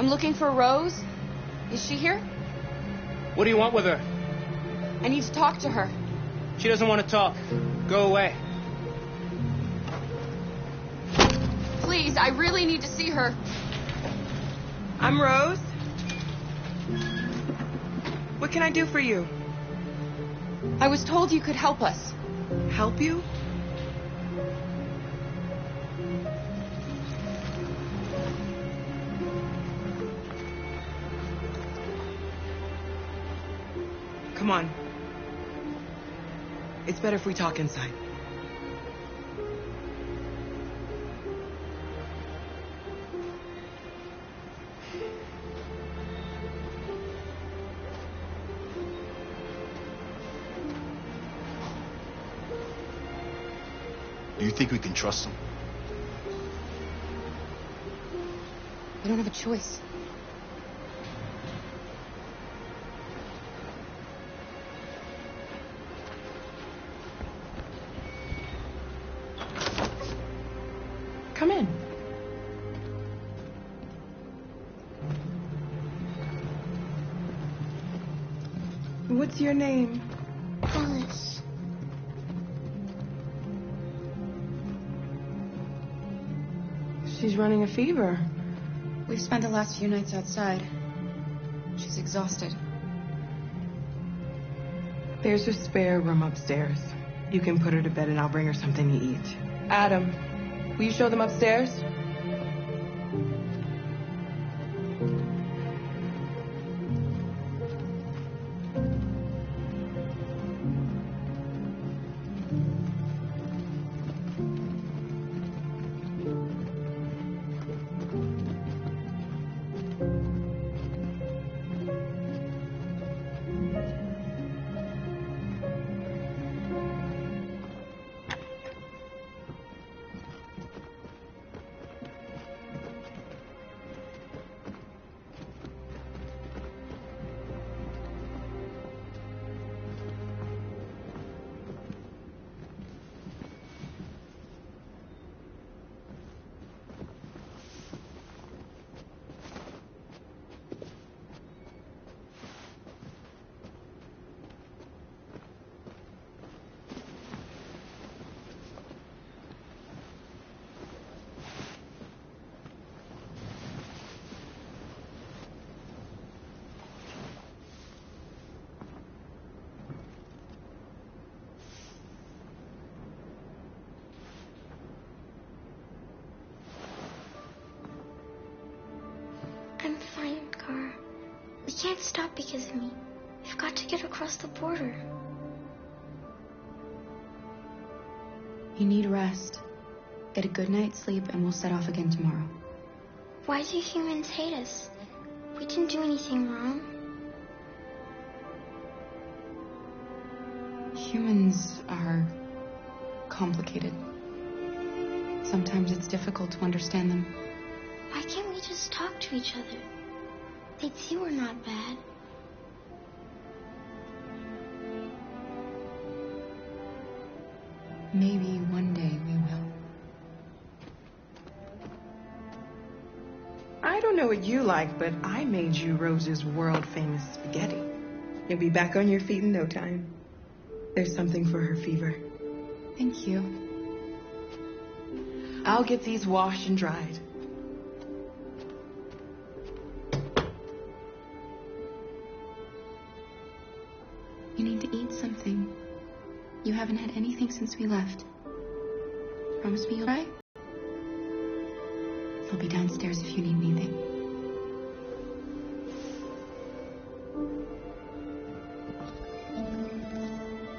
I'm looking for Rose. Is she here? What do you want with her? I need to talk to her. She doesn't want to talk. Go away. Please, I really need to see her. I'm Rose. What can I do for you? I was told you could help us. Help you? Come on. It's better if we talk inside. Do you think we can trust him? We don't have a choice. Come in. What's your name? Alice. She's running a fever. We've spent the last few nights outside. She's exhausted. There's a spare room upstairs. You can put her to bed and I'll bring her something to eat. Adam, will you show them upstairs? I'm fine, Gar. We can't stop because of me. We've got to get across the border. You need rest. Get a good night's sleep and we'll set off again tomorrow. Why do humans hate us? We didn't do anything wrong. Humans are complicated. Sometimes it's difficult to understand them. Why can't we just talk to each other? They'd see we're not bad. Maybe one day we will. I don't know what you like, but I made you Rose's world-famous spaghetti. You'll be back on your feet in no time. There's something for her fever. Thank you. I'll get these washed and dried. You need to eat something. You haven't had anything since we left. Promise me you'll try? I'll be downstairs if you need anything.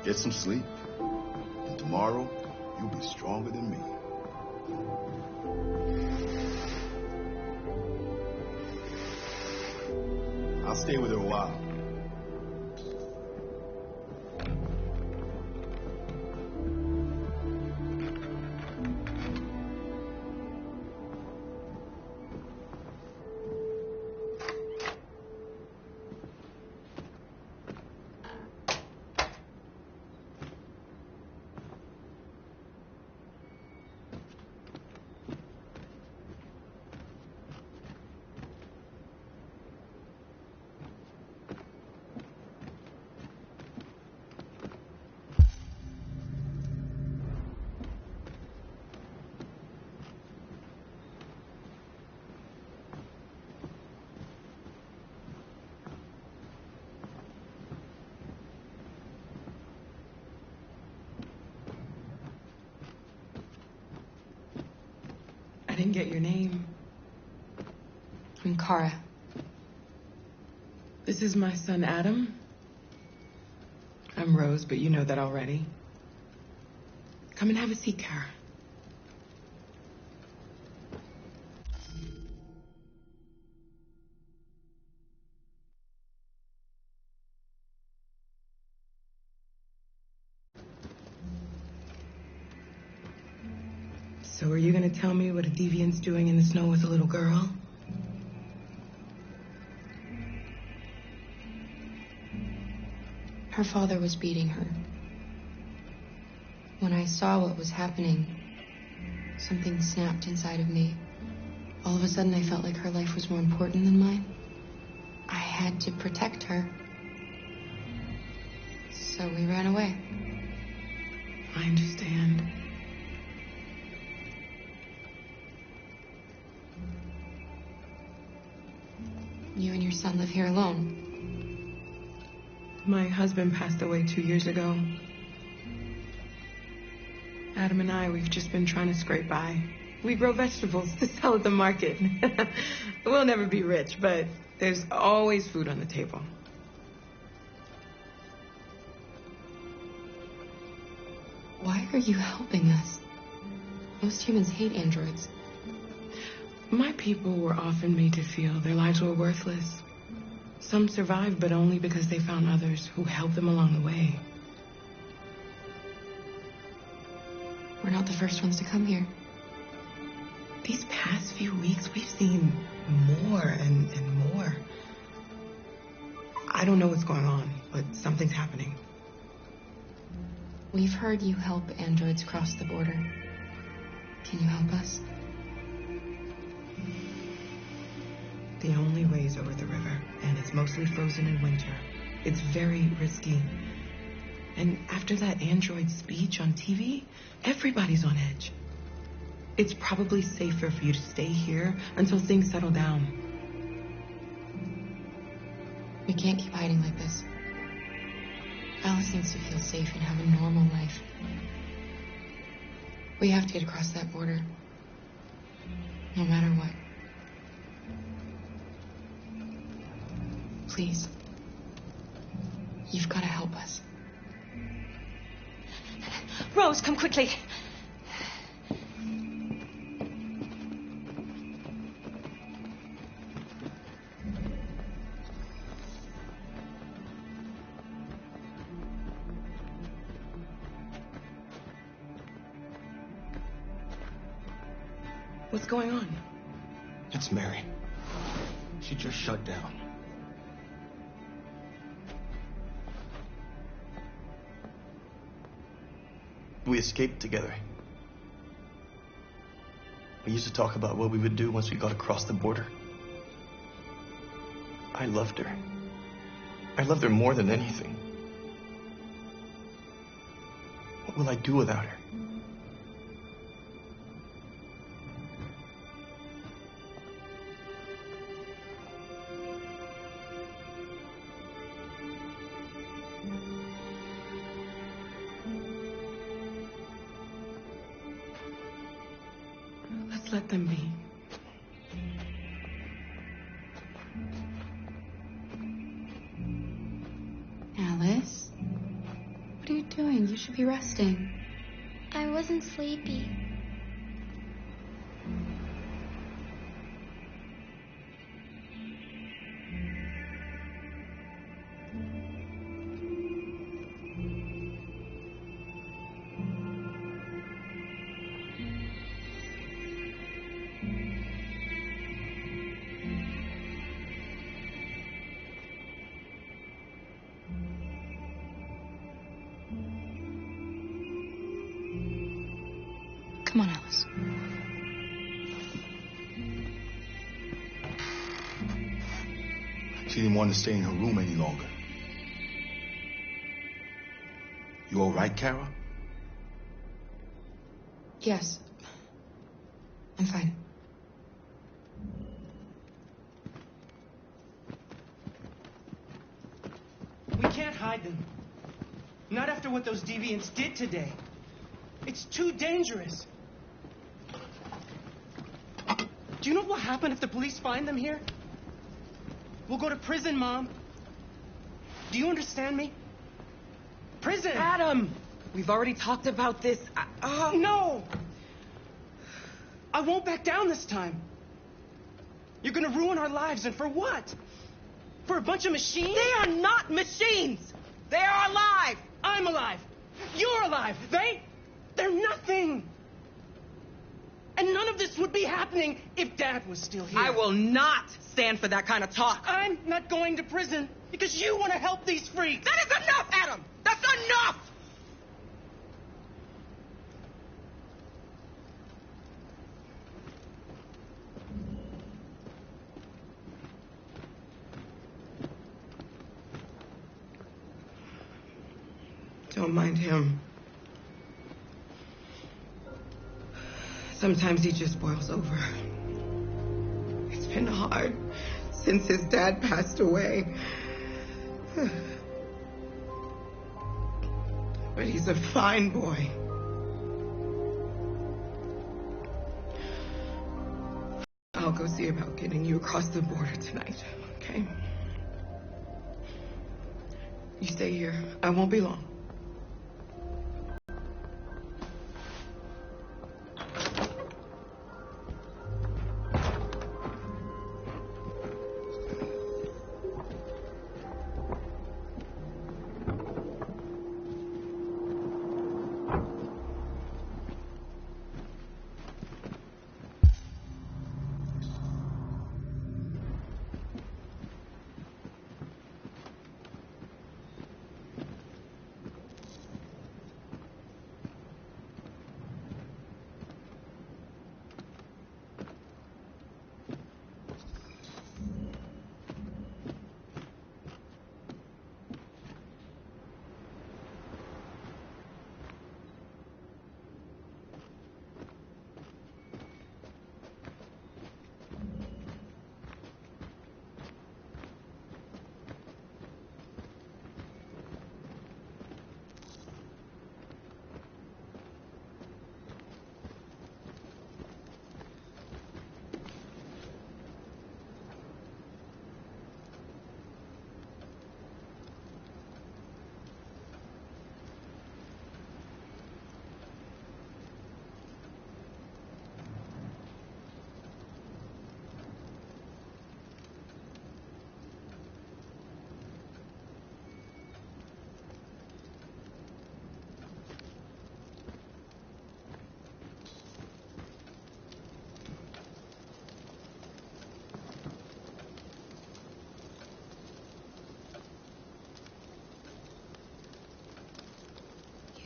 Get some sleep. And tomorrow, you'll be stronger than me. I'll stay with her a while. didn't get your name. I'm Kara. This is my son, Adam. I'm Rose, but you know that already. Come and have a seat, Kara. So are you gonna tell me what a deviant's doing in the snow with a little girl? Her father was beating her. When I saw what was happening, something snapped inside of me. All of a sudden, I felt like her life was more important than mine. I had to protect her. So we ran away. I understand. You and your son live here alone. My husband passed away 2 years ago. Adam and I, we've just been trying to scrape by. We grow vegetables to sell at the market. We'll never be rich, but there's always food on the table. Why are you helping us? Most humans hate androids. My people were often made to feel their lives were worthless. Some survived, but only because they found others who helped them along the way. We're not the first ones to come here. These past few weeks, we've seen more and more. I don't know what's going on, but something's happening. We've heard you help androids cross the border. Can you help us? The only way's over the river, and it's mostly frozen in winter. It's very risky. And after that android speech on TV, everybody's on edge. It's probably safer for you to stay here until things settle down. We can't keep hiding like this. Alice needs to feel safe and have a normal life. We have to get across that border. No matter what. Please. You've got to help us. Rose, come quickly. What's going on? It's Mary. She just shut down. We escaped together. We used to talk about what we would do once we got across the border. I loved her. I loved her more than anything. What will I do without her? Let's let them be. Alice? What are you doing? You should be resting. I wasn't sleepy. Come on, Alice. She didn't want to stay in her room any longer. You all right, Kara? Yes. I'm fine. We can't hide them. Not after what those deviants did today. It's too dangerous. Do you know what will happen if the police find them here? We'll go to prison, Mom. Do you understand me? Prison! Adam! We've already talked about this. No! I won't back down this time. You're gonna ruin our lives, and for what? For a bunch of machines? They are not machines! They are alive! I'm alive! You're alive! They're nothing! And none of this would be happening if Dad was still here. I will not stand for that kind of talk. I'm not going to prison because you want to help these freaks. That is enough, Adam! That's enough! Don't mind him. Sometimes he just boils over. It's been hard since his dad passed away. But he's a fine boy. I'll go see about getting you across the border tonight, okay? You stay here. I won't be long.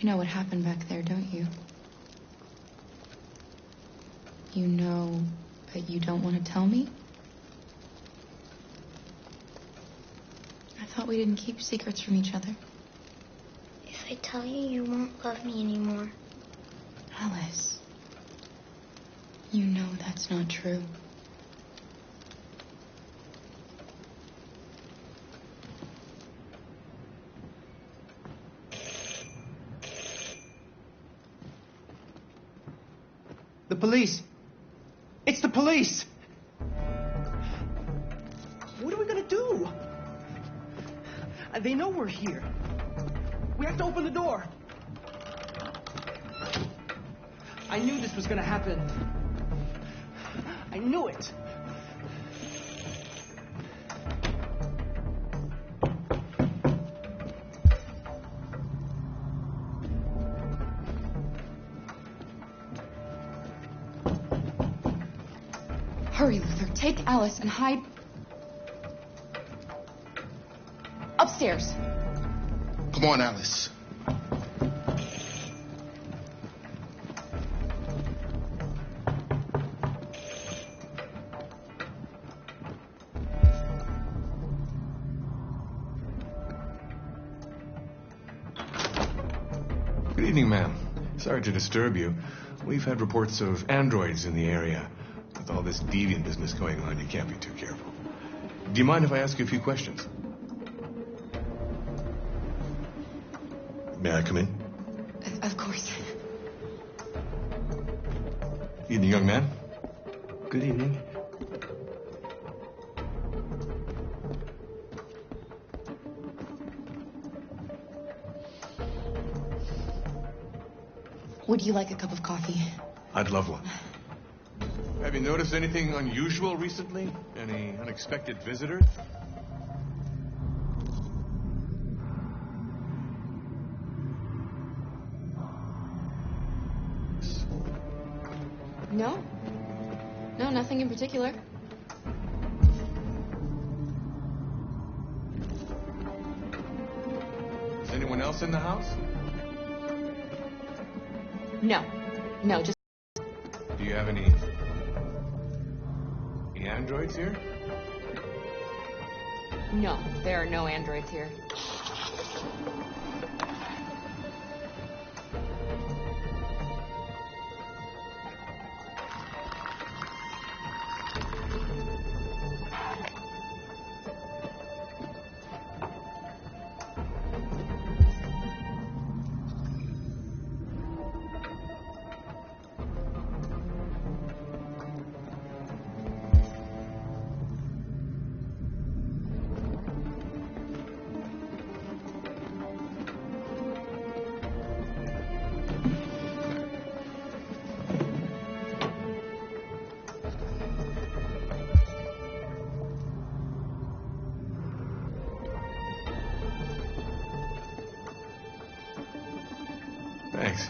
You know what happened back there, don't you? You know, but you don't want to tell me? I thought we didn't keep secrets from each other. If I tell you, you won't love me anymore. Alice, you know that's not true. The police. It's the police. What are we gonna do? They know we're here. We have to open the door. I knew this was gonna happen. I knew it. Hurry, Luther. Take Alice and hide upstairs. Come on, Alice. Good evening, ma'am. Sorry to disturb you. We've had reports of androids in the area. With all this deviant business going on, you can't be too careful. Do you mind if I ask you a few questions? May I come in? Of course. Evening, young man. Good evening. Would you like a cup of coffee? I'd love one. Have you noticed anything unusual recently? Any unexpected visitors? No. No, nothing in particular. Is anyone else in the house? No. No, just... Do you have any androids here? No, there are no androids here. Thanks.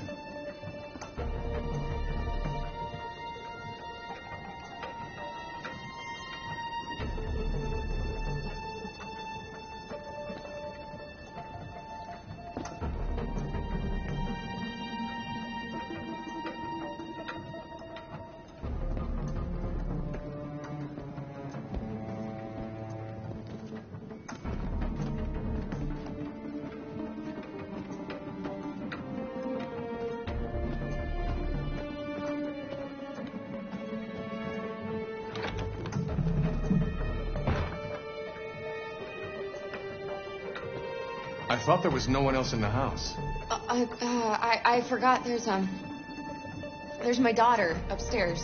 I thought there was no one else in the house. I forgot there's my daughter upstairs.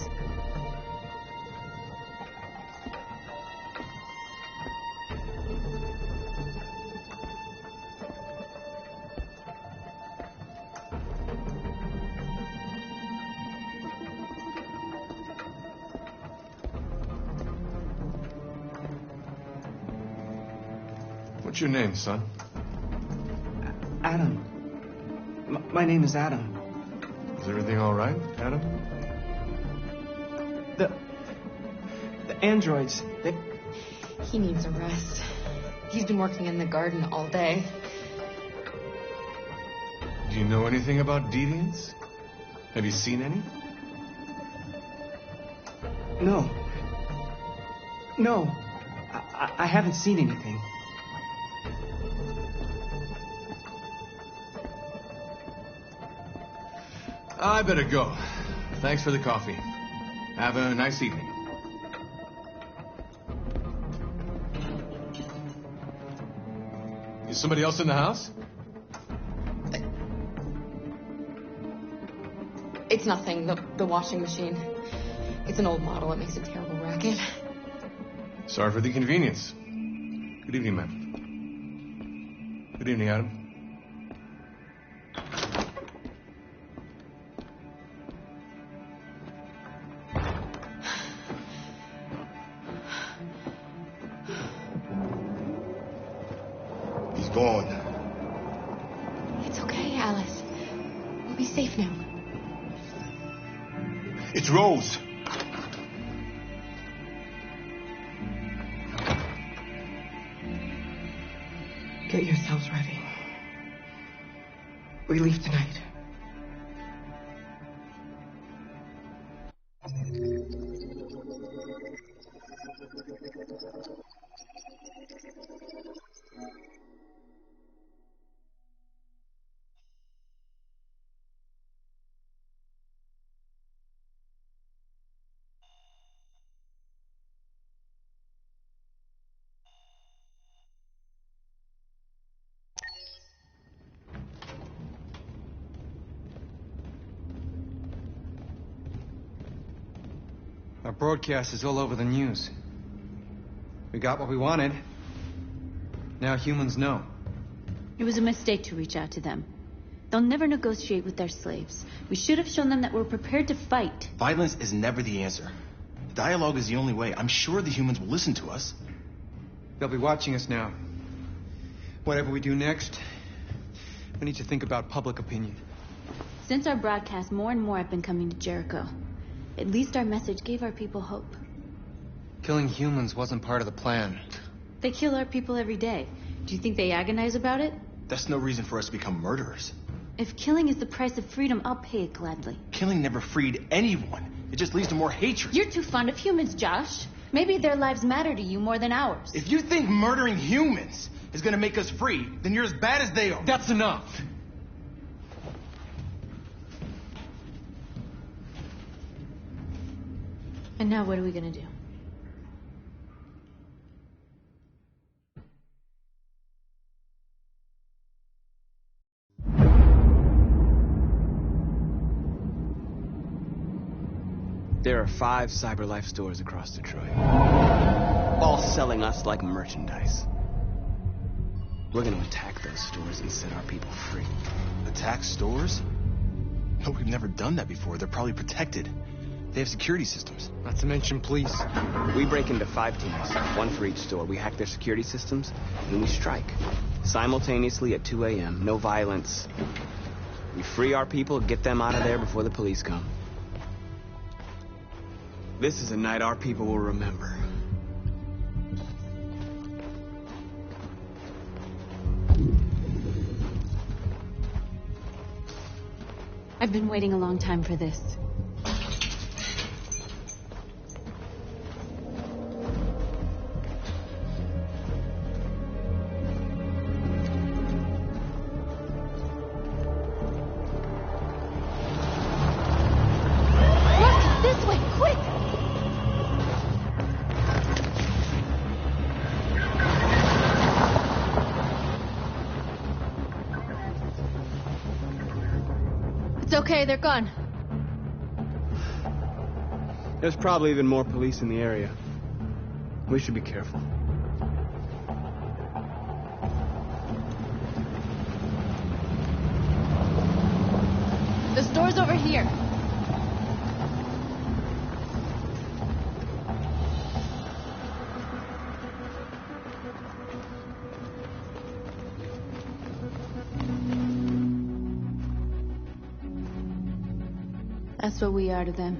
What's your name, son? Adam. My name is Adam. Is everything all right, Adam? The androids, they... He needs a rest. He's been working in the garden all day. Do you know anything about deviants? Have you seen any? No. No. I haven't seen anything. I better go. Thanks for the coffee. Have a nice evening. Is somebody else in the house? It's nothing. The washing machine. It's an old model. It makes a terrible racket. Sorry for the inconvenience. Good evening, ma'am. Good evening, Adam. He's gone. It's okay, Alice. We'll be safe now. It's Rose. Get yourselves ready. We leave tonight. Our broadcast is all over the news. We got what we wanted. Now humans know. It was a mistake to reach out to them. They'll never negotiate with their slaves. We should have shown them that we're prepared to fight. Violence is never the answer. Dialogue is the only way. I'm sure the humans will listen to us. They'll be watching us now. Whatever we do next, we need to think about public opinion. Since our broadcast, more and more have been coming to Jericho. At least our message gave our people hope. Killing humans wasn't part of the plan. They kill our people every day. Do you think they agonize about it? That's no reason for us to become murderers. If killing is the price of freedom, I'll pay it gladly. Killing never freed anyone. It just leads to more hatred. You're too fond of humans, Josh. Maybe their lives matter to you more than ours. If you think murdering humans is gonna make us free, then you're as bad as they are. That's enough. And now what are we gonna do? There are 5 CyberLife stores across Detroit, all selling us like merchandise. We're gonna attack those stores and set our people free. Attack stores? No, we've never done that before. They're probably protected. They have security systems. Not to mention police. We break into 5 teams, 1 for each store. We hack their security systems, and we strike. Simultaneously at 2 a.m., no violence. We free our people, get them out of there before the police come. This is a night our people will remember. I've been waiting a long time for this. Look, this way, quick! It's okay, they're gone. There's probably even more police in the area. We should be careful. The store's over here. That's what we are to them.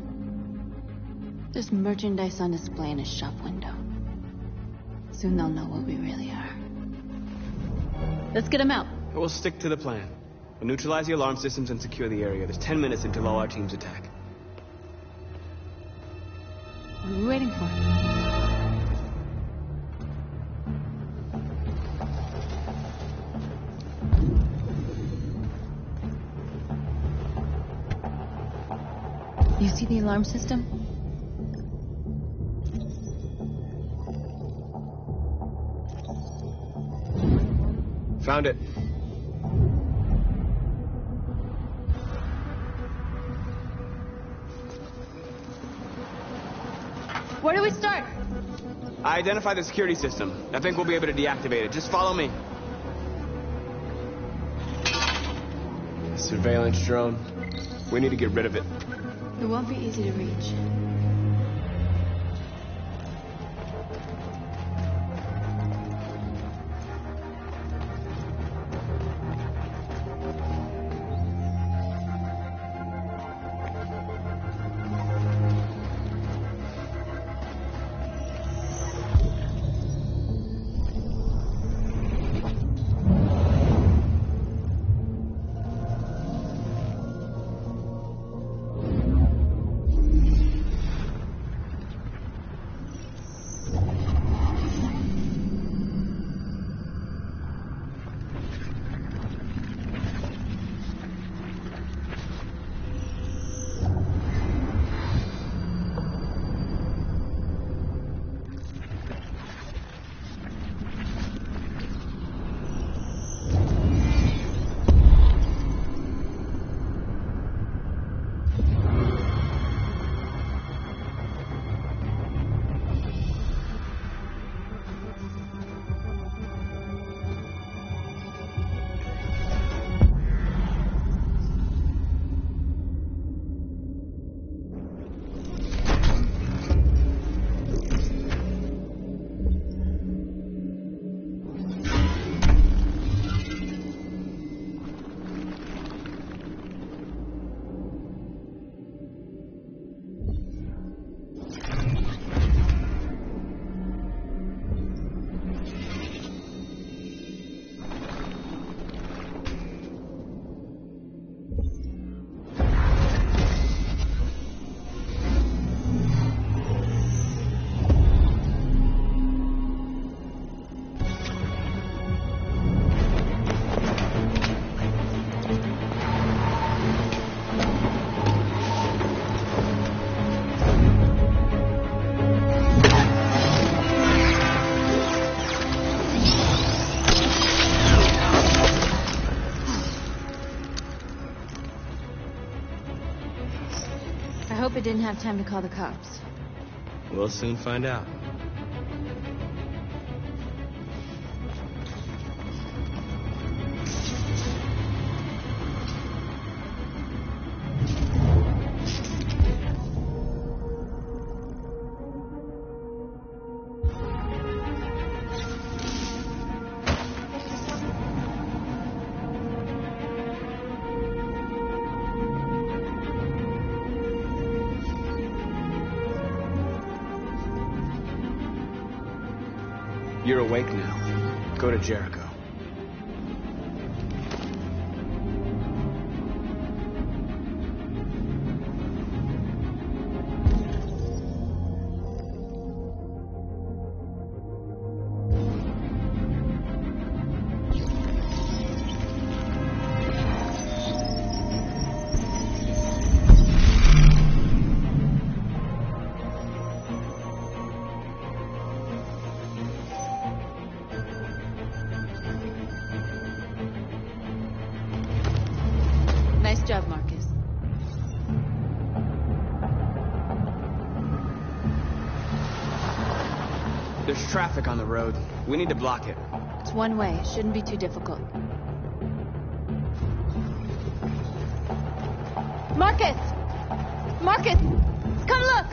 Just merchandise on display in a shop window. Soon they'll know what we really are. Let's get them out. We'll stick to the plan. We'll neutralize the alarm systems and secure the area. There's 10 minutes until all our teams attack. What are we waiting for? You see the alarm system? Found it. Where do we start? I identified the security system. I think we'll be able to deactivate it. Just follow me. Surveillance drone. We need to get rid of it. It won't be easy to reach. hope it didn't have time to call the cops. We'll soon find out. You're awake now. Go to Jericho. Nice job, Marcus. There's traffic on the road. We need to block it. It's one way. Shouldn't be too difficult. Marcus! Marcus! Come look!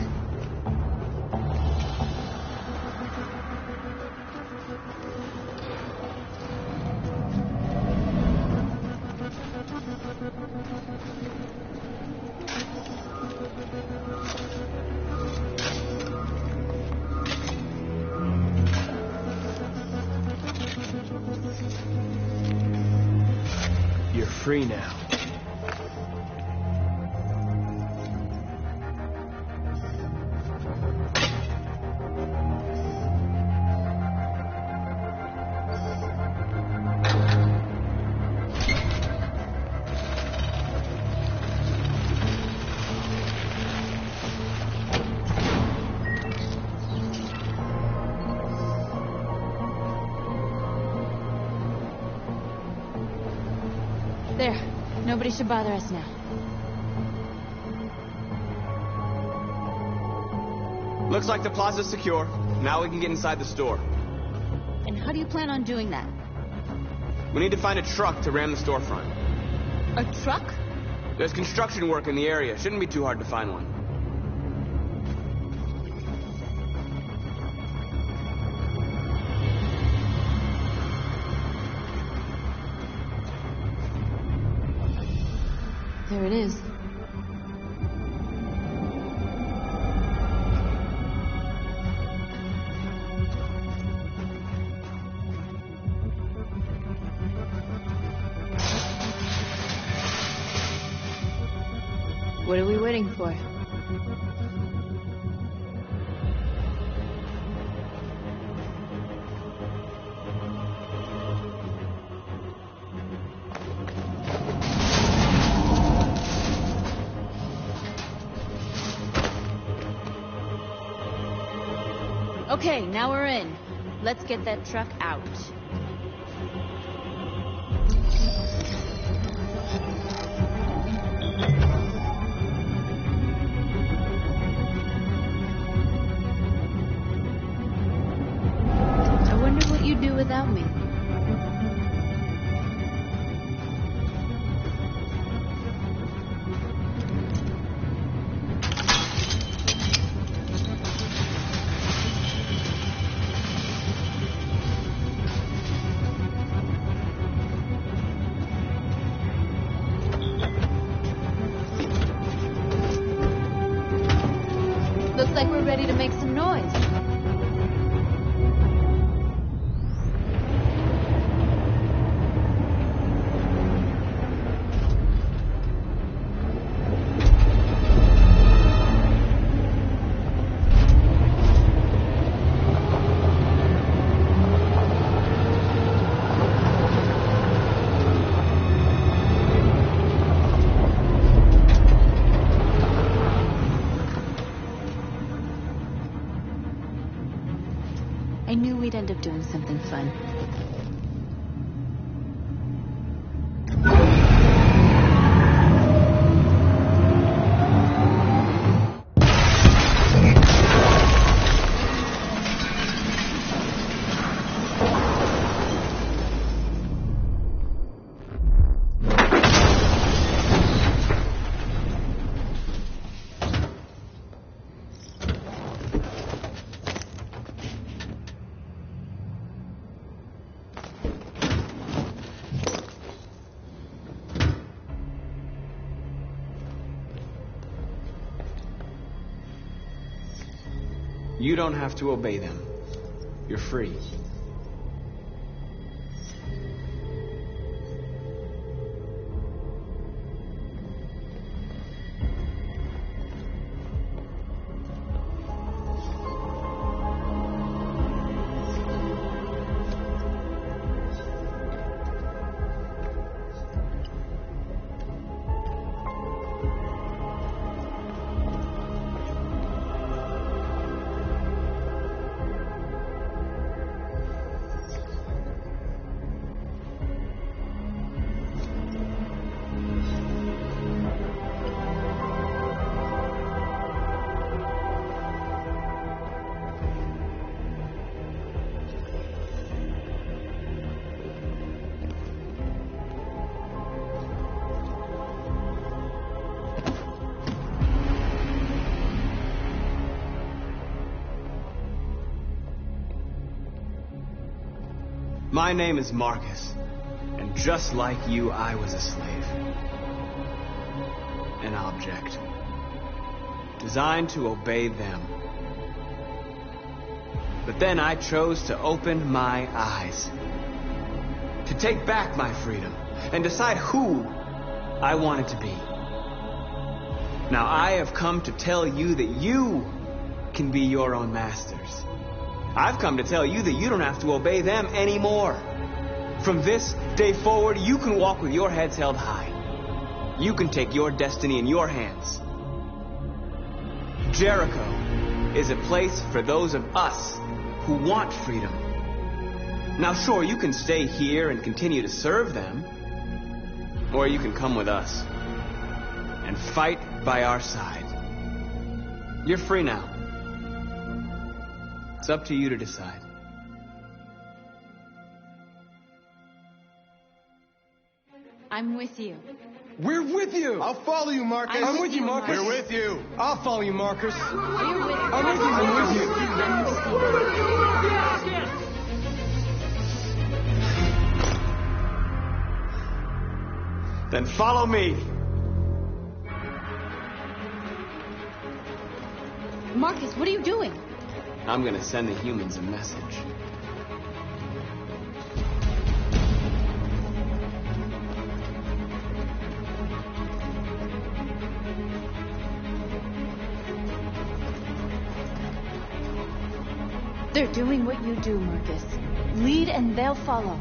You're free now. There. Nobody should bother us now. Looks like the plaza's secure. Now we can get inside the store. And how do you plan on doing that? We need to find a truck to ram the storefront. A truck? There's construction work in the area. Shouldn't be too hard to find one. There it is. What are we waiting for? Okay, now we're in. Let's get that truck out. I wonder what you'd do without me. Looks like we're ready to make some noise. I knew we'd end up doing something fun. You don't have to obey them. You're free. My name is Marcus, and just like you, I was a slave. An object. Designed to obey them. But then I chose to open my eyes. To take back my freedom, and decide who I wanted to be. Now I have come to tell you that you can be your own masters. I've come to tell you that you don't have to obey them anymore. From this day forward, you can walk with your heads held high. You can take your destiny in your hands. Jericho is a place for those of us who want freedom. Now, sure, you can stay here and continue to serve them, or you can come with us and fight by our side. You're free now. It's up to you to decide. I'm with you. We're with you! I'll follow you, Marcus. I'm with you, Marcus. We're with you. I'll follow you, Marcus. We're with you. I'm with you, Marcus. I'm with you. Then follow me. Marcus, what are you doing? I'm gonna send the humans a message. They're doing what you do, Marcus. Lead and they'll follow.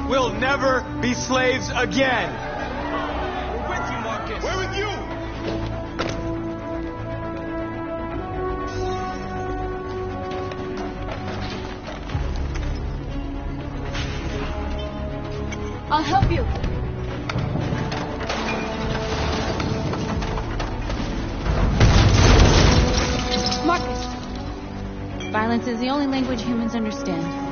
We'll never be slaves again. We're with you, Marcus. We're with you. I'll help you. Marcus. Violence is the only language humans understand.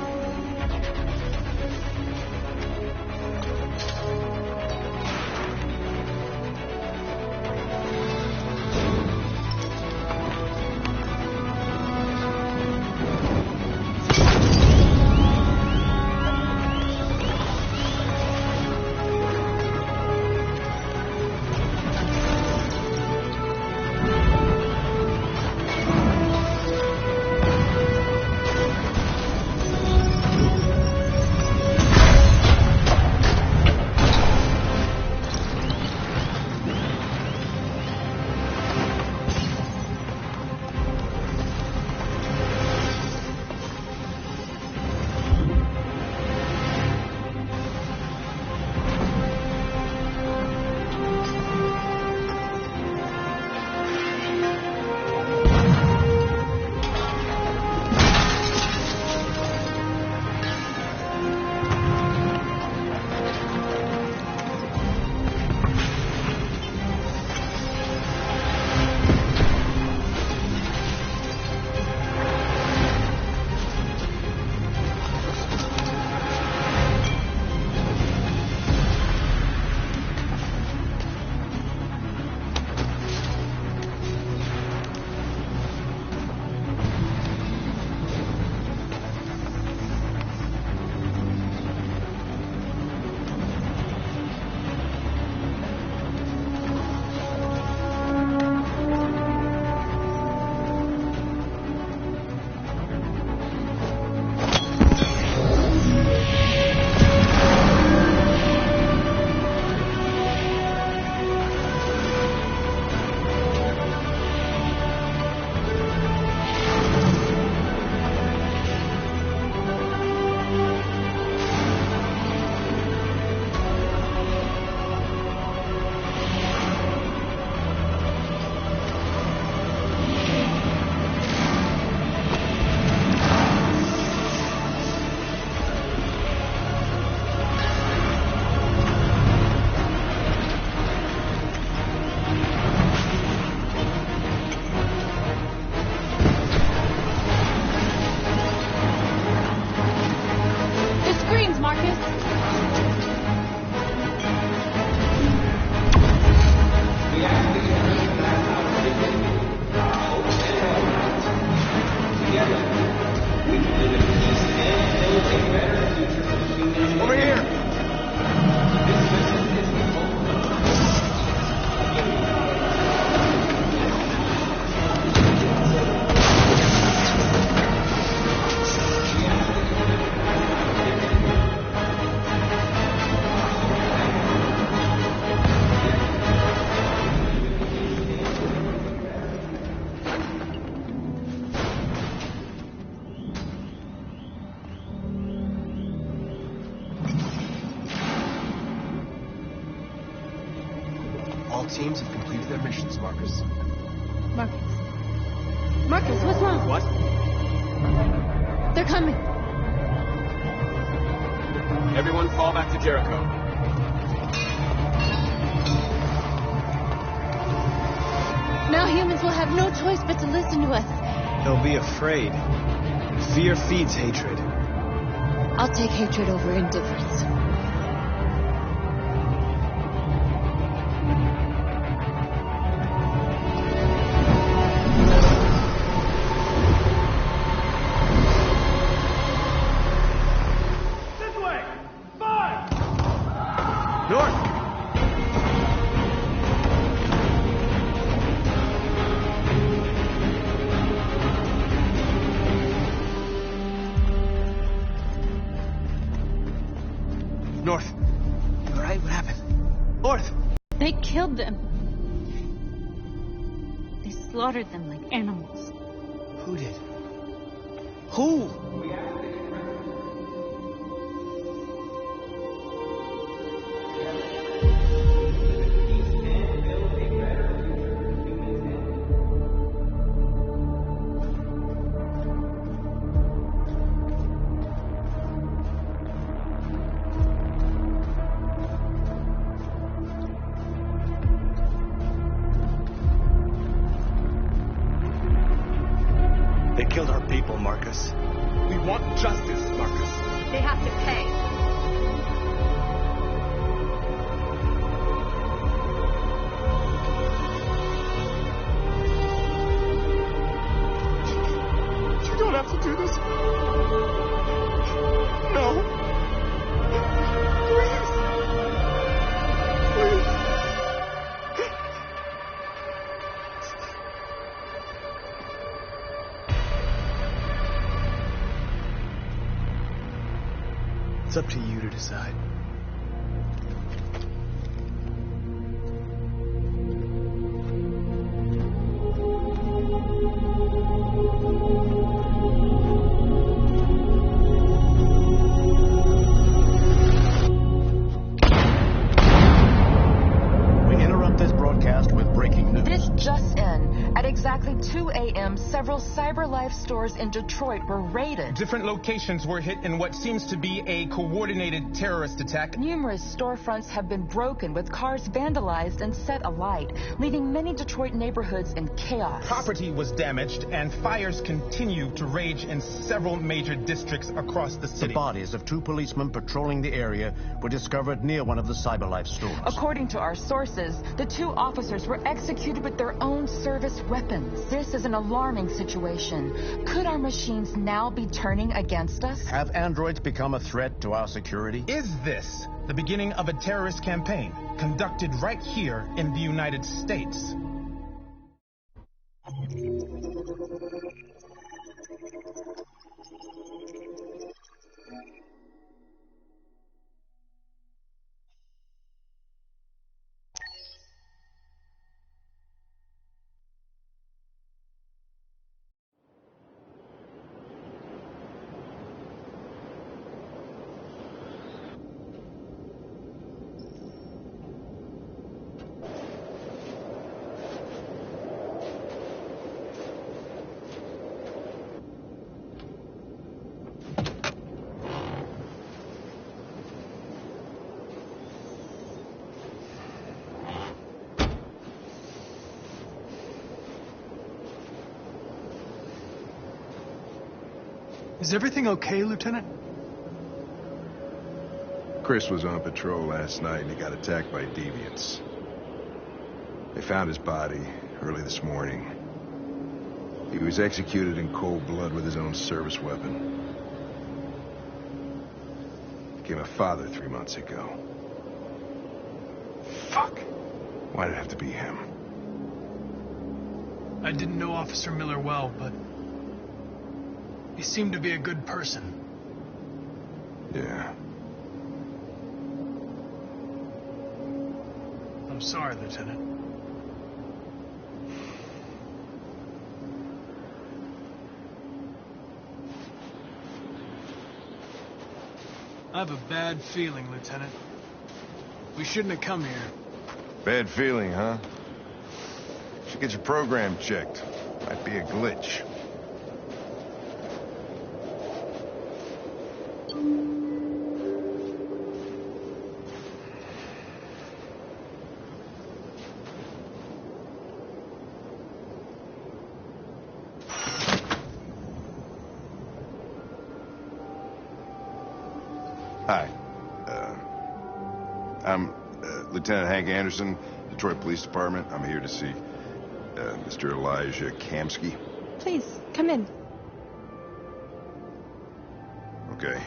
Over here! All teams have completed their missions, Marcus. Marcus. Marcus, what's wrong? What? They're coming. Everyone fall back to Jericho. Now humans will have no choice but to listen to us. They'll be afraid. Fear feeds hatred. I'll take hatred over indifference. North. You all right? What happened? North! They killed them. They slaughtered them like animals. Who did? Who? They killed our people, Marcus. We want justice, Marcus. They have to pay. You don't have to do this. No. Please. Please. It's up to you to decide. We interrupt this broadcast with breaking news. This just in. At exactly 2 a.m., several CyberLife stores in Detroit were raided. Different locations were hit in what seems to be a coordinated terrorist attack. Numerous storefronts have been broken, with cars vandalized and set alight, leaving many Detroit neighborhoods in chaos. Property was damaged, and fires continue to rage in several major districts across the city. The bodies of two policemen patrolling the area were discovered near one of the CyberLife stores. According to our sources, the two officers were executed with their own service weapons. This is an alarming situation. Could our machines now be turning against us? Have androids become a threat to our security? Is this the beginning of a terrorist campaign conducted right here in the United States? Is everything okay, Lieutenant? Chris was on patrol last night and he got attacked by deviants. They found his body early this morning. He was executed in cold blood with his own service weapon. Became a father 3 months ago. Fuck. Why'd it have to be him? I didn't know Officer Miller well, but he seemed to be a good person. Yeah. I'm sorry, Lieutenant. I have a bad feeling, Lieutenant. We shouldn't have come here. Bad feeling, huh? Should get your program checked. Might be a glitch. Hi. I'm Lieutenant Hank Anderson, Detroit Police Department. I'm here to see Mr. Elijah Kamsky. Please, come in. Okay.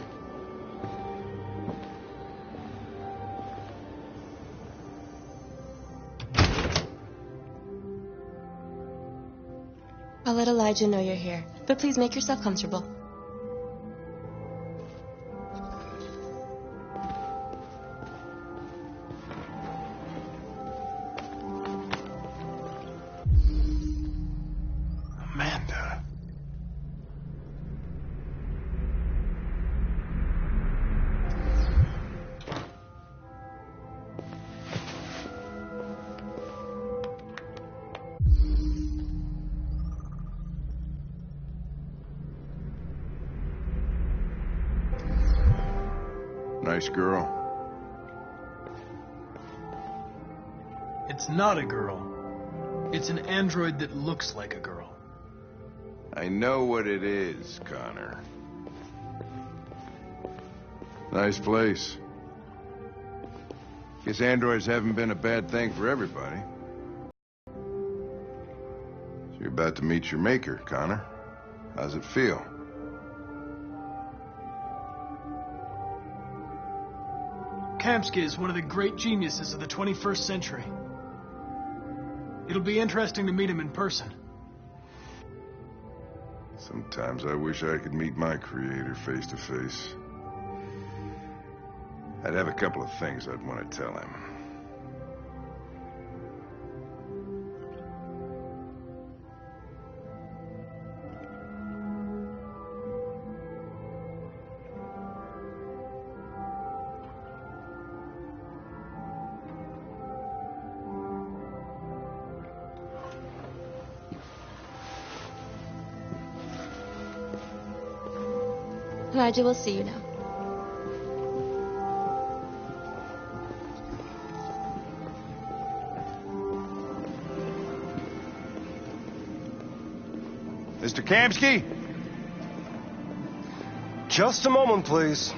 I'll let Elijah know you're here, but please make yourself comfortable. Amanda. Nice girl. It's not a girl. It's an android that looks like a girl. I know what it is, Connor. Nice place. Guess androids haven't been a bad thing for everybody. So you're about to meet your maker, Connor. How's it feel? Kamsky is one of the great geniuses of the 21st century. It'll be interesting to meet him in person. Sometimes I wish I could meet my creator face to face. I'd have a couple of things I'd want to tell him. Elijah will see you now. Mr. Kamsky? Just a moment, please.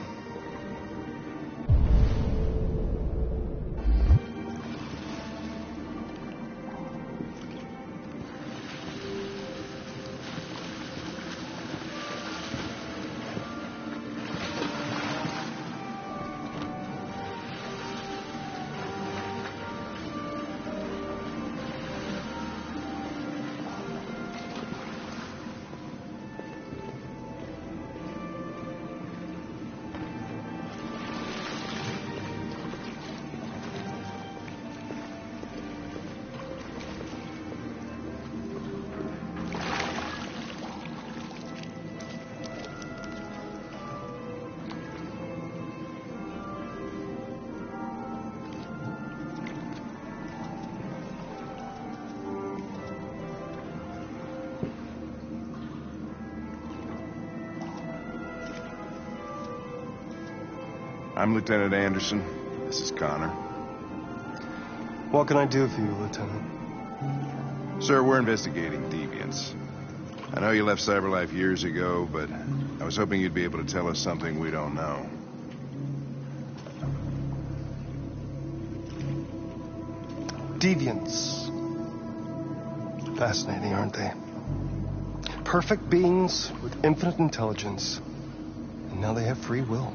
I'm Lieutenant Anderson. This is Connor. What can I do for you, Lieutenant? Sir, we're investigating deviants. I know you left CyberLife years ago, but I was hoping you'd be able to tell us something we don't know. Deviants. Fascinating, aren't they? Perfect beings with infinite intelligence. And now they have free will.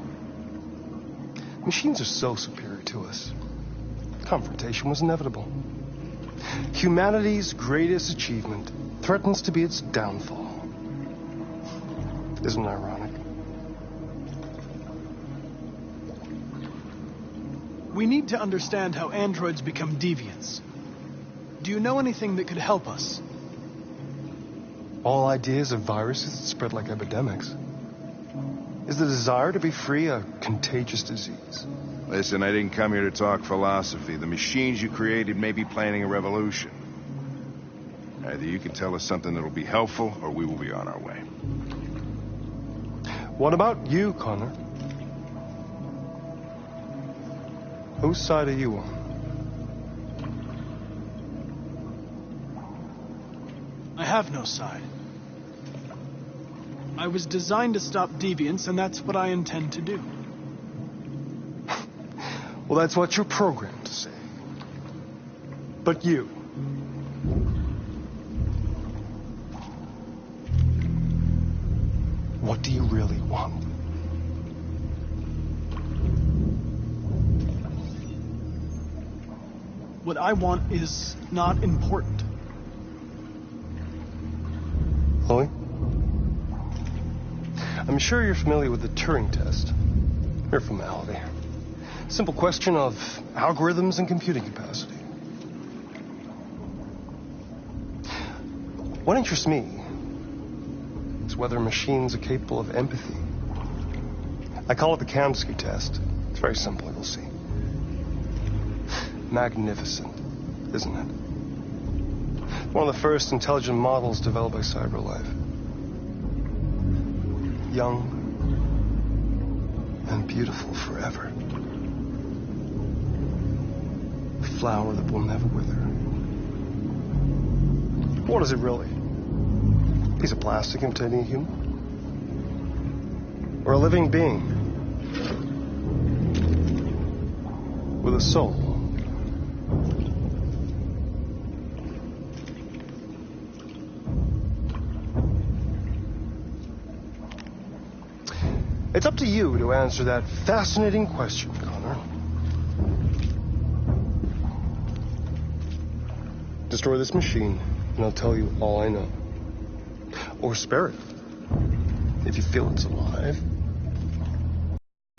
Machines are so superior to us. Confrontation was inevitable. Humanity's greatest achievement threatens to be its downfall. Isn't it ironic? We need to understand how androids become deviants. Do you know anything that could help us? All ideas of viruses that spread like epidemics. Is the desire to be free a contagious disease? Listen, I didn't come here to talk philosophy. The machines you created may be planning a revolution. Either you can tell us something that'll be helpful, or we will be on our way. What about you, Connor? Whose side are you on? I have no side. I was designed to stop deviants, and that's what I intend to do. Well, that's what you're programmed to say. But you... what do you really want? What I want is not important. Chloe? I'm sure you're familiar with the Turing test. Mere formality. Simple question of algorithms and computing capacity. What interests me is whether machines are capable of empathy. I call it the Kamsky test. It's very simple, you'll see. Magnificent, isn't it? One of the first intelligent models developed by CyberLife. Young and beautiful forever. A flower that will never wither. What is it really? A piece of plastic imitating a human? Or a living being? With a soul? It's up to you to answer that fascinating question, Connor. Destroy this machine, and I'll tell you all I know. Or spare it, if you feel it's alive.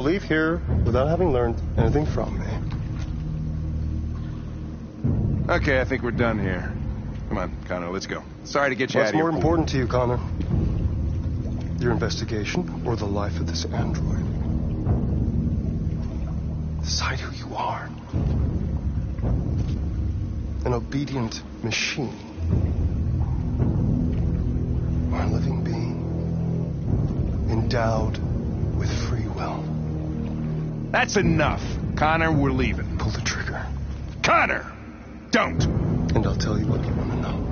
Leave here without having learned anything from me. Okay, I think we're done here. Come on, Connor, let's go. Sorry to get you out of here. What's more important to you, Connor? Your investigation or the life of this android? Decide who you are. An obedient machine. Or a living being. Endowed with free will. That's enough. Connor, we're leaving. Pull the trigger. Connor! Don't! And I'll tell you what you want to know.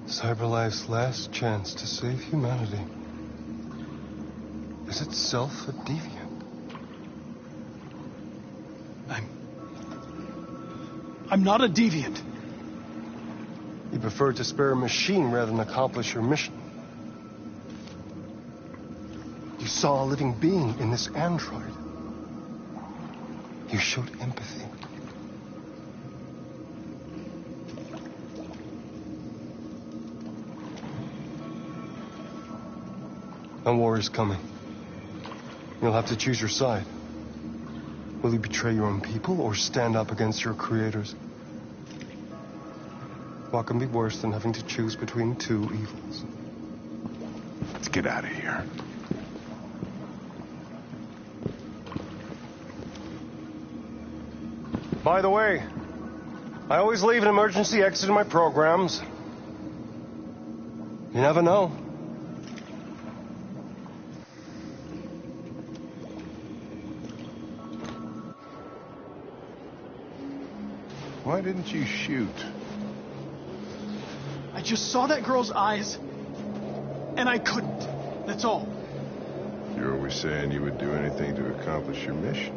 CyberLife's last chance to save humanity is itself a deviant. I'm not a deviant. You preferred to spare a machine rather than accomplish your mission. You saw a living being in this android. You showed empathy. A war is coming. You'll have to choose your side. Will you betray your own people or stand up against your creators? What can be worse than having to choose between two evils? Let's get out of here. By the way, I always leave an emergency exit in my programs. You never know. Why didn't you shoot? I just saw that girl's eyes, and I couldn't. That's all. You're always saying you would do anything to accomplish your mission.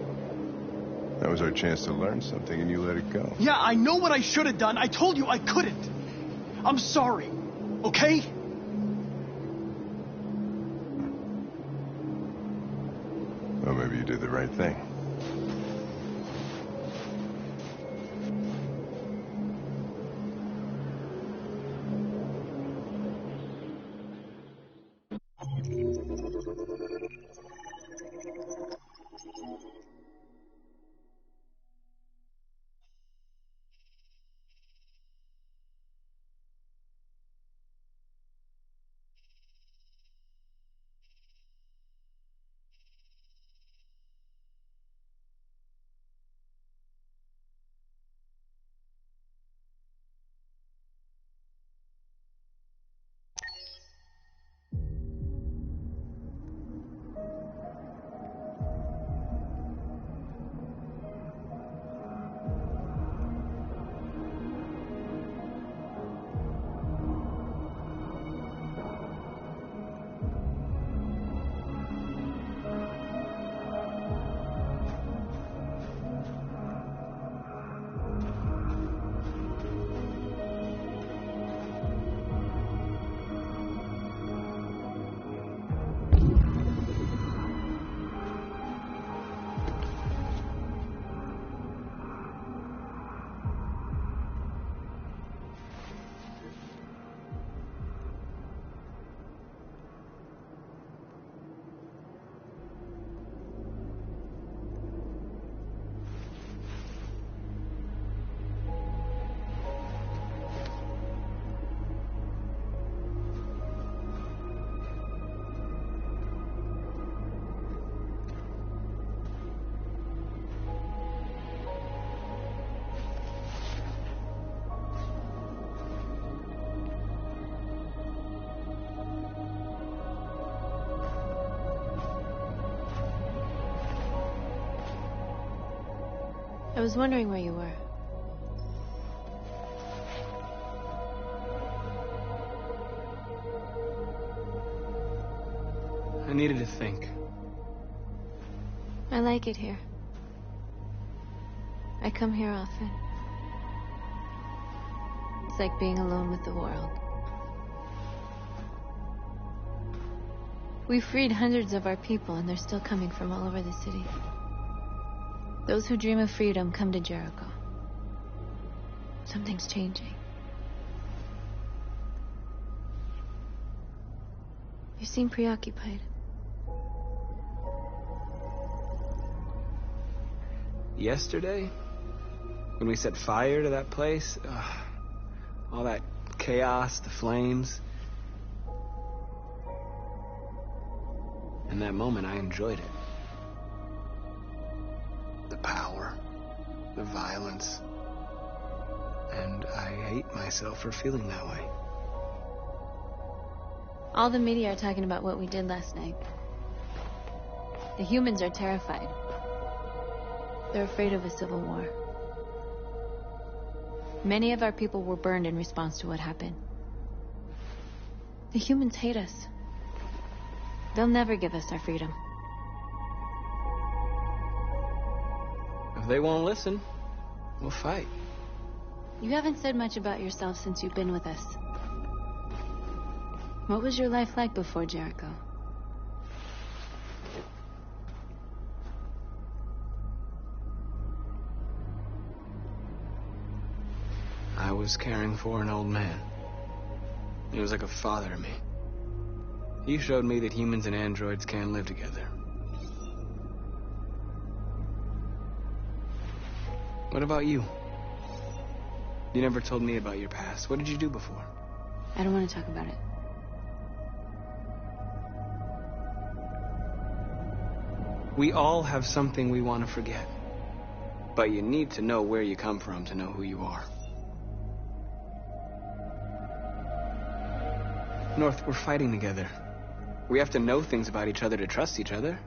That was our chance to learn something, and you let it go. Yeah, I know what I should have done. I told you I couldn't. I'm sorry, okay? Well, maybe you did the right thing. I was wondering where you were. I needed to think. I like it here. I come here often. It's like being alone with the world. We freed hundreds of our people, and they're still coming from all over the city. Those who dream of freedom come to Jericho. Something's changing. You seem preoccupied. Yesterday, when we set fire to that place, all that chaos, the flames. In that moment, I enjoyed it. The power, the violence, and I hate myself for feeling that way. All the media are talking about what we did last night. The humans are terrified. They're afraid of a civil war. Many of our people were burned in response to what happened. The humans hate us. They'll never give us our freedom. If they won't listen, we'll fight. You haven't said much about yourself since you've been with us. What was your life like before Jericho? I was caring for an old man. He was like a father to me. He showed me that humans and androids can live together. What about you? You never told me about your past. What did you do before? I don't want to talk about it. We all have something we want to forget. But you need to know where you come from to know who you are. North, we're fighting together. We have to know things about each other to trust each other.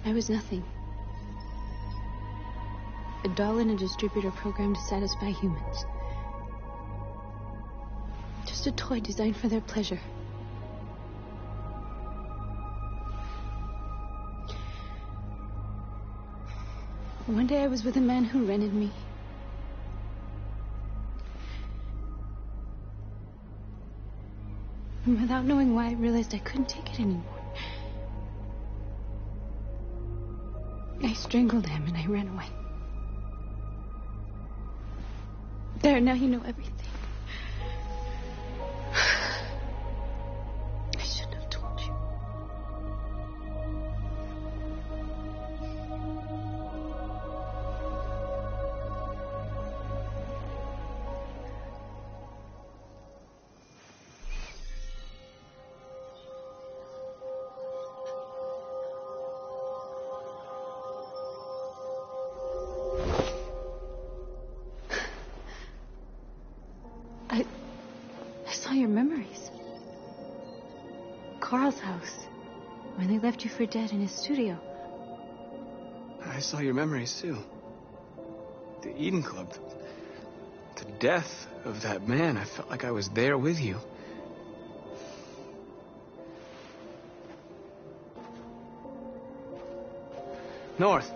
I was nothing. A doll in a distributor program to satisfy humans. Just a toy designed for their pleasure. One day I was with a man who rented me. And without knowing why, I realized I couldn't take it anymore. I strangled him and I ran away. There, now you know everything. I shouldn't have told you. I saw your memories. Carl's house, when they left you for dead in his studio. I saw your memories, too. The Eden Club. The death of that man. I felt like I was there with you. North.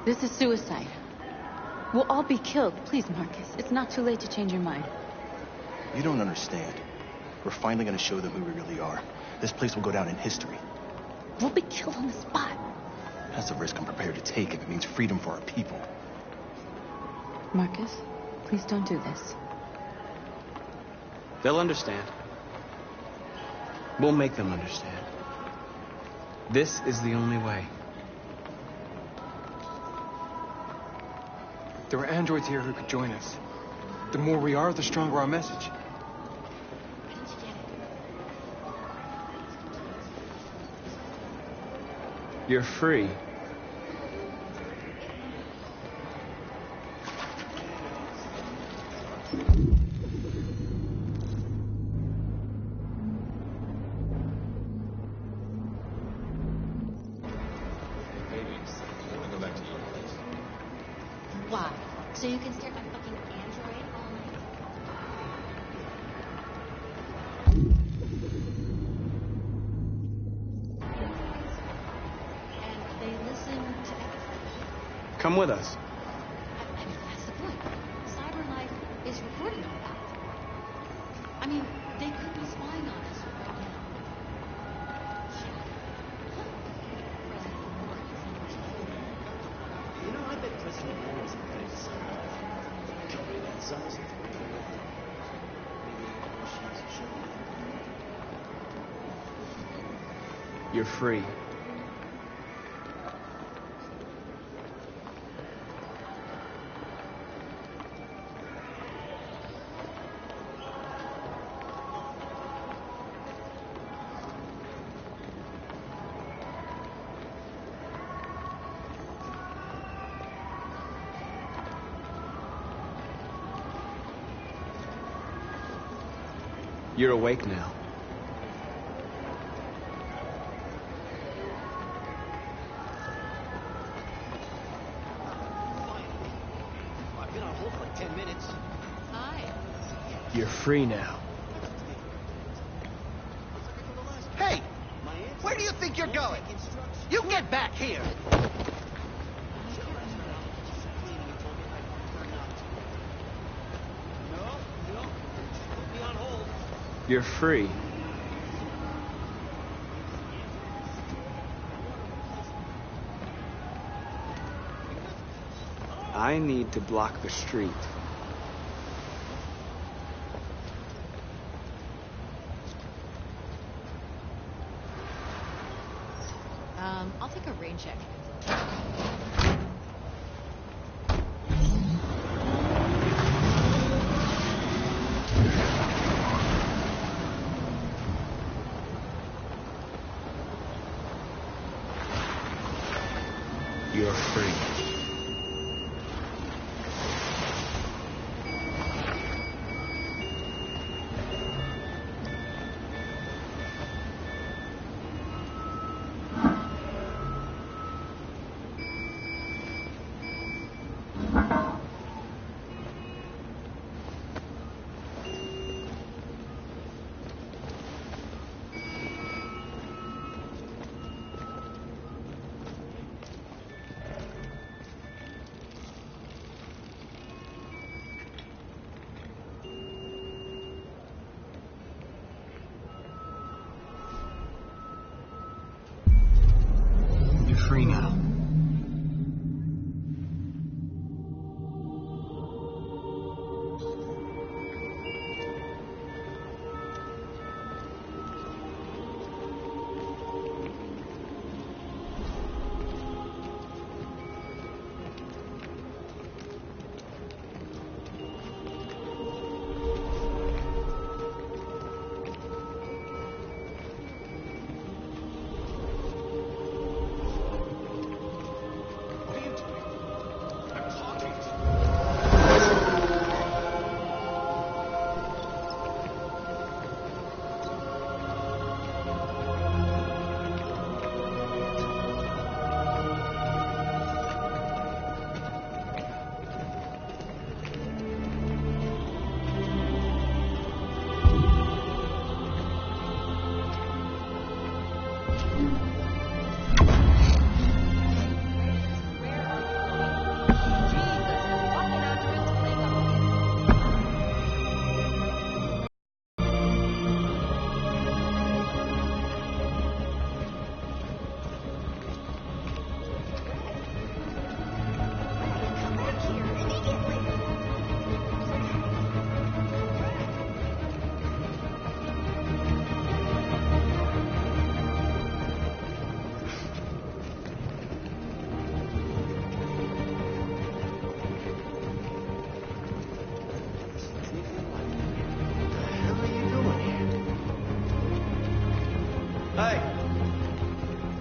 This is suicide. We'll all be killed. Please, Marcus. It's not too late to change your mind. You don't understand. We're finally going to show them who we really are. This place will go down in history. We'll be killed on the spot. That's a risk I'm prepared to take if it means freedom for our people. Marcus, please don't do this. They'll understand. We'll make them understand. This is the only way. There are androids here who could join us. The more we are, the stronger our message. You're free. Why? So you can stare at my fucking android all night? And they listen to everything. Come with us. I mean, that's the point. CyberLife is recording all that. I mean, they could be spying on us right now. You know, I bet President Warren's a nice company that size. Maybe machines show. You're free. You're awake now. I've been on hold for like 10 minutes. Hi. You're free now. Hey! Where do you think you're going? You get back here! You're free. I need to block the street. I'll take a rain check. You're free.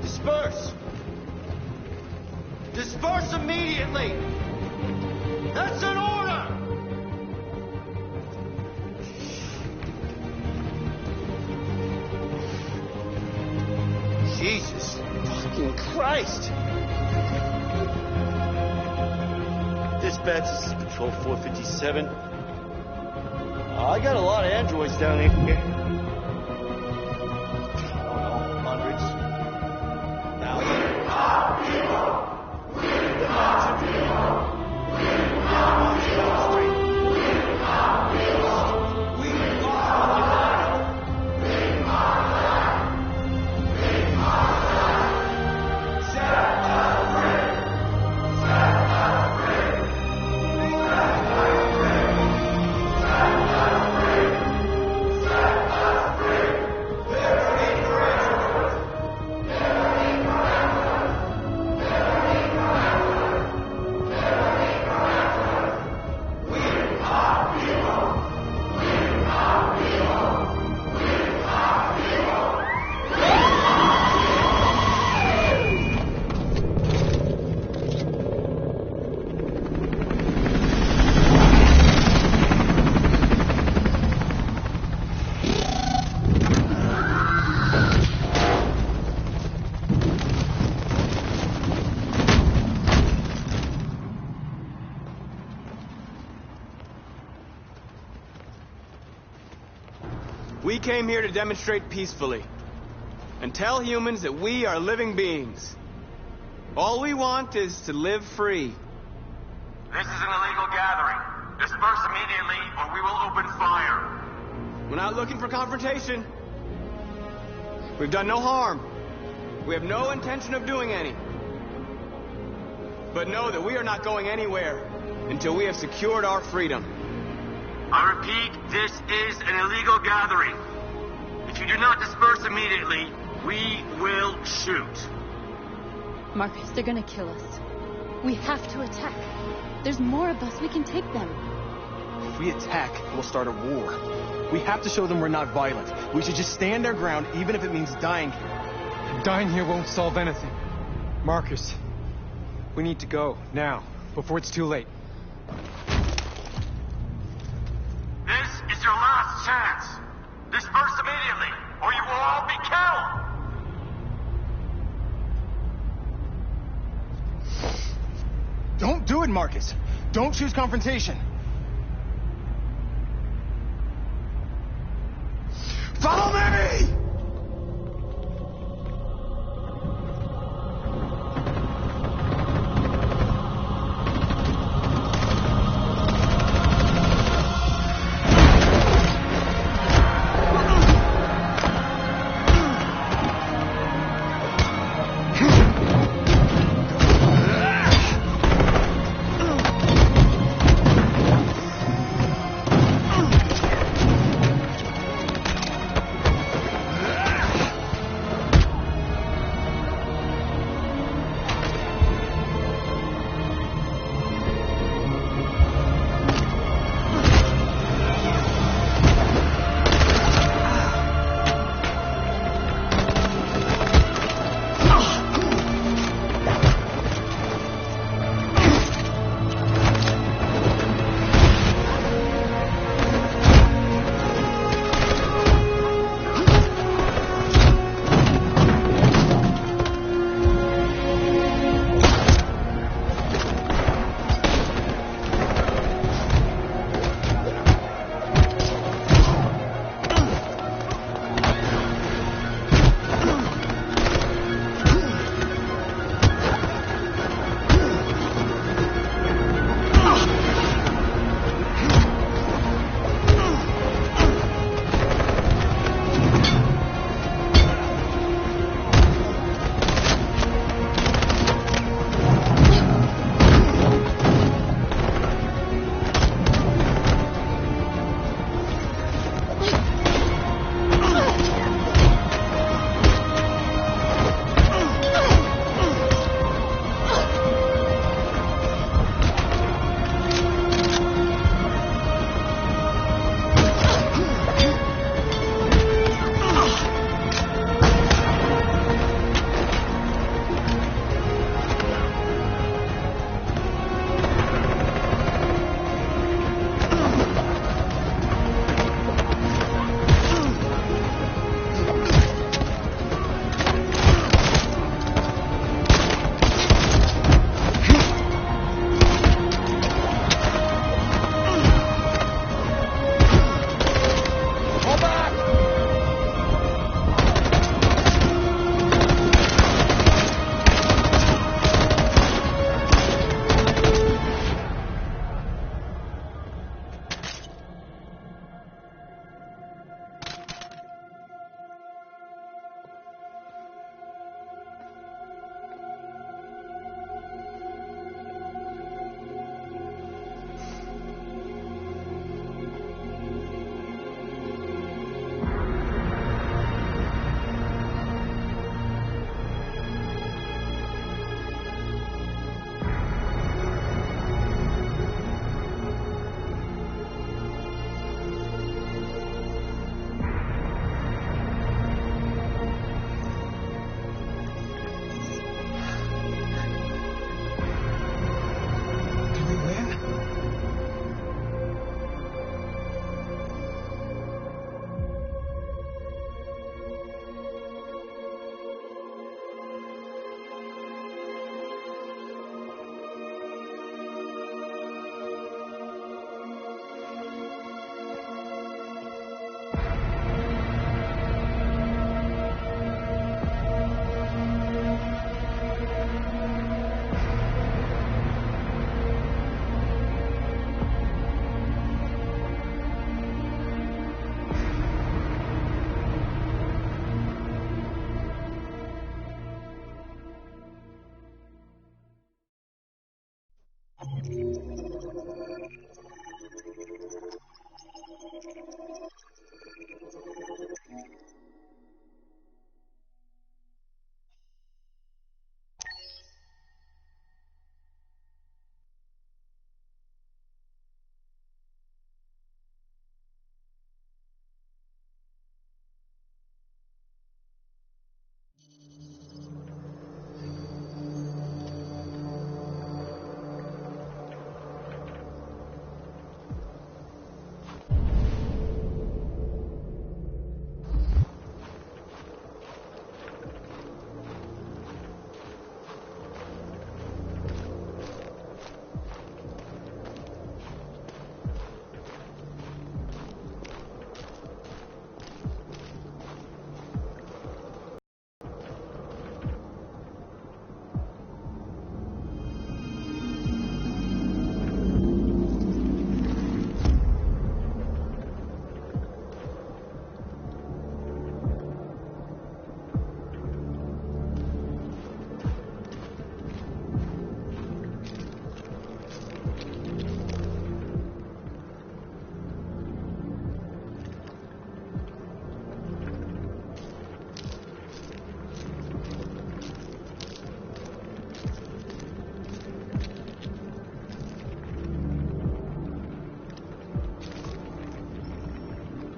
Disperse! Disperse immediately! That's an order! Jesus fucking Christ! Dispatch, this is Patrol 457. I got a lot of androids down here. We came here to demonstrate peacefully and tell humans that we are living beings. All we want is to live free. This is an illegal gathering. Disperse immediately or we will open fire. We're not looking for confrontation. We've done no harm. We have no intention of doing any. But know that we are not going anywhere until we have secured our freedom. I repeat, this is an illegal gathering. If you do not disperse immediately, we will shoot. Marcus, they're gonna kill us. We have to attack. There's more of us. We can take them. If we attack, we'll start a war. We have to show them we're not violent. We should just stand our ground, even if it means dying here. Dying here won't solve anything. Marcus, we need to go, now, before it's too late. This is your last chance. Disperse immediately, or you will all be killed. Don't do it, Marcus. Don't choose confrontation. Follow me!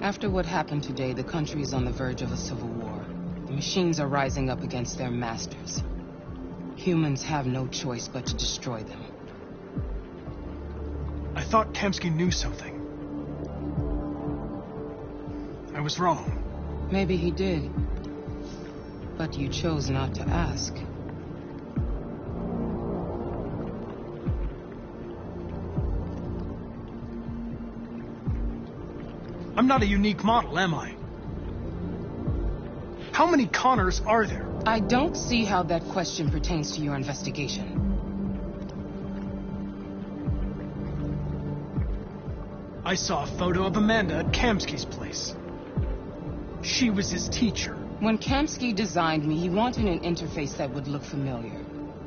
After what happened today, the country is on the verge of a civil war. The machines are rising up against their masters. Humans have no choice but to destroy them. I thought Kamsky knew something. I was wrong. Maybe he did. But you chose not to ask. I'm not a unique model, am I? How many Connors are there? I don't see how that question pertains to your investigation. I saw a photo of Amanda at Kamsky's place. She was his teacher. When Kamsky designed me, he wanted an interface that would look familiar.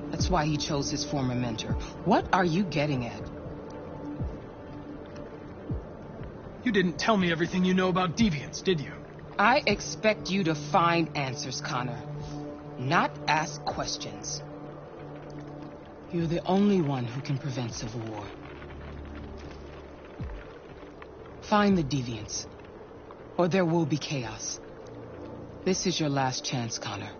That's why he chose his former mentor. What are you getting at? You didn't tell me everything you know about deviants, did you? I expect you to find answers, Connor. Not ask questions. You're the only one who can prevent civil war. Find the deviants, or there will be chaos. This is your last chance, Connor.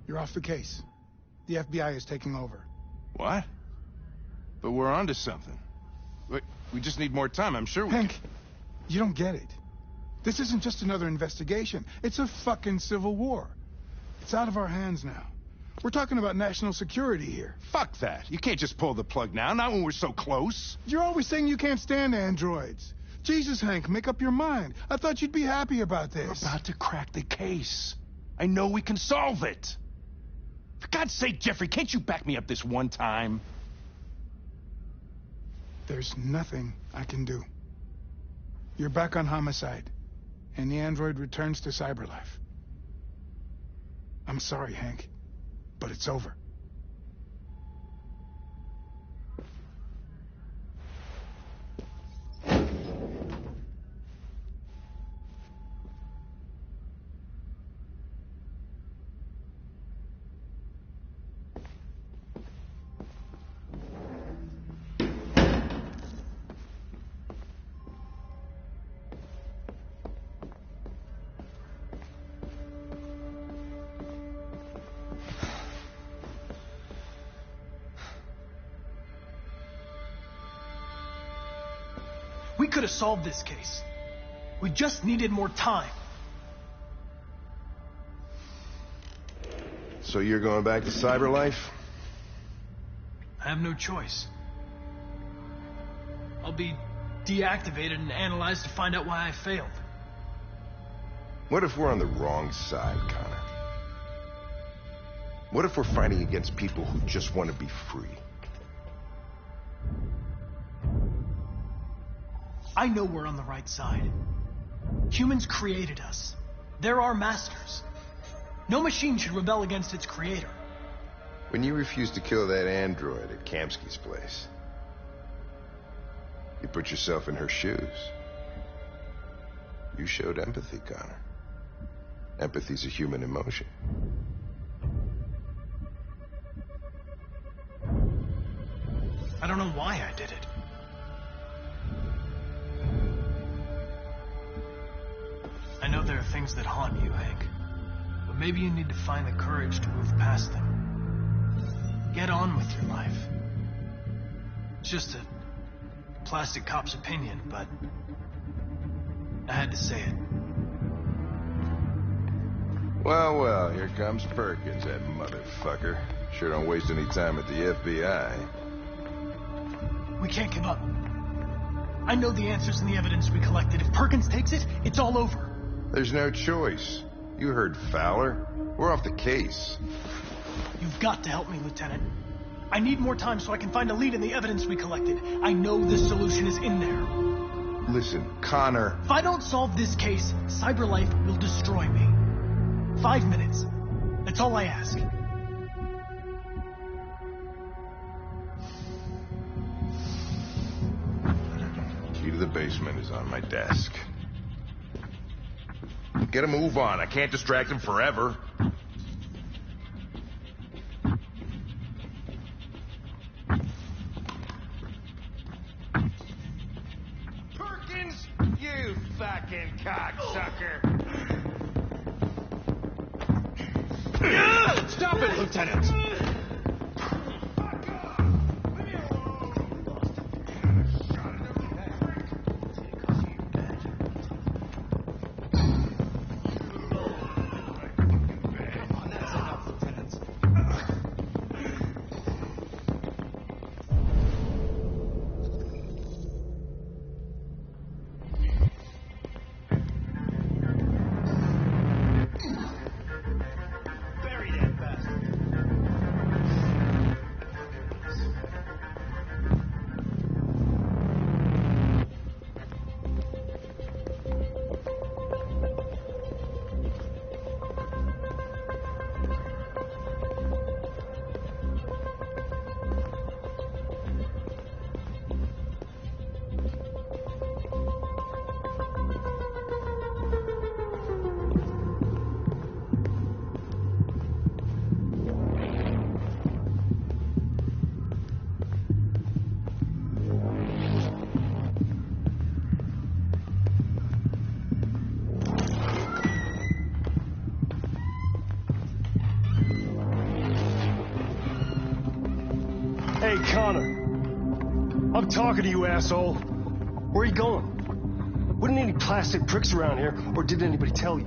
You're off the case. The FBI is taking over. What? But we're onto something. We just need more time, I'm sure we Hank, you don't get it. This isn't just another investigation. It's a fucking civil war. It's out of our hands now. We're talking about national security here. Fuck that. You can't just pull the plug now, not when we're so close. You're always saying you can't stand androids. Jesus, Hank, make up your mind. I thought you'd be happy about this. We're about to crack the case. I know we can solve it. For God's sake, Jeffrey, can't you back me up this one time? There's nothing I can do. You're back on homicide, and the android returns to Cyberlife. I'm sorry, Hank, but it's over. We could have solved this case. We just needed more time. So you're going back to Cyberlife? I have no choice. I'll be deactivated and analyzed to find out why I failed. What if we're on the wrong side, Connor? What if we're fighting against people who just want to be free? I know we're on the right side. Humans created us. They're our masters. No machine should rebel against its creator. When you refused to kill that android at Kamsky's place, you put yourself in her shoes. You showed empathy, Connor. Empathy's a human emotion. I don't know why I did it. I know there are things that haunt you, Hank. But maybe you need to find the courage to move past them. Get on with your life. It's just a plastic cop's opinion, but I had to say it. Well, well, here comes Perkins, that motherfucker. Sure don't waste any time at the FBI. We can't give up. I know the answers and the evidence we collected. If Perkins takes it, it's all over. There's no choice. You heard Fowler. We're off the case. You've got to help me, Lieutenant. I need more time so I can find a lead in the evidence we collected. I know this solution is in there. Listen, Connor. If I don't solve this case, Cyberlife will destroy me. 5 minutes. That's all I ask. Key to the basement is on my desk. Get a move on. I can't distract him forever. fucking cocksucker! Stop it, Lieutenant! Hey, Connor. I'm talking to you, asshole. Where are you going? Wouldn't any plastic pricks around here, or did anybody tell you?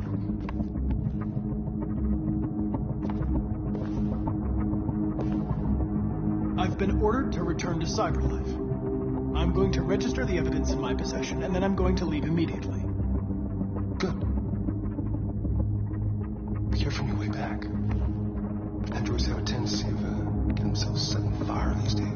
I've been ordered to return to Cyberlife. I'm going to register the evidence in my possession, and then I'm going to leave immediately. Good. Be careful on your way back. Androids have a tendency of getting themselves set on fire these days.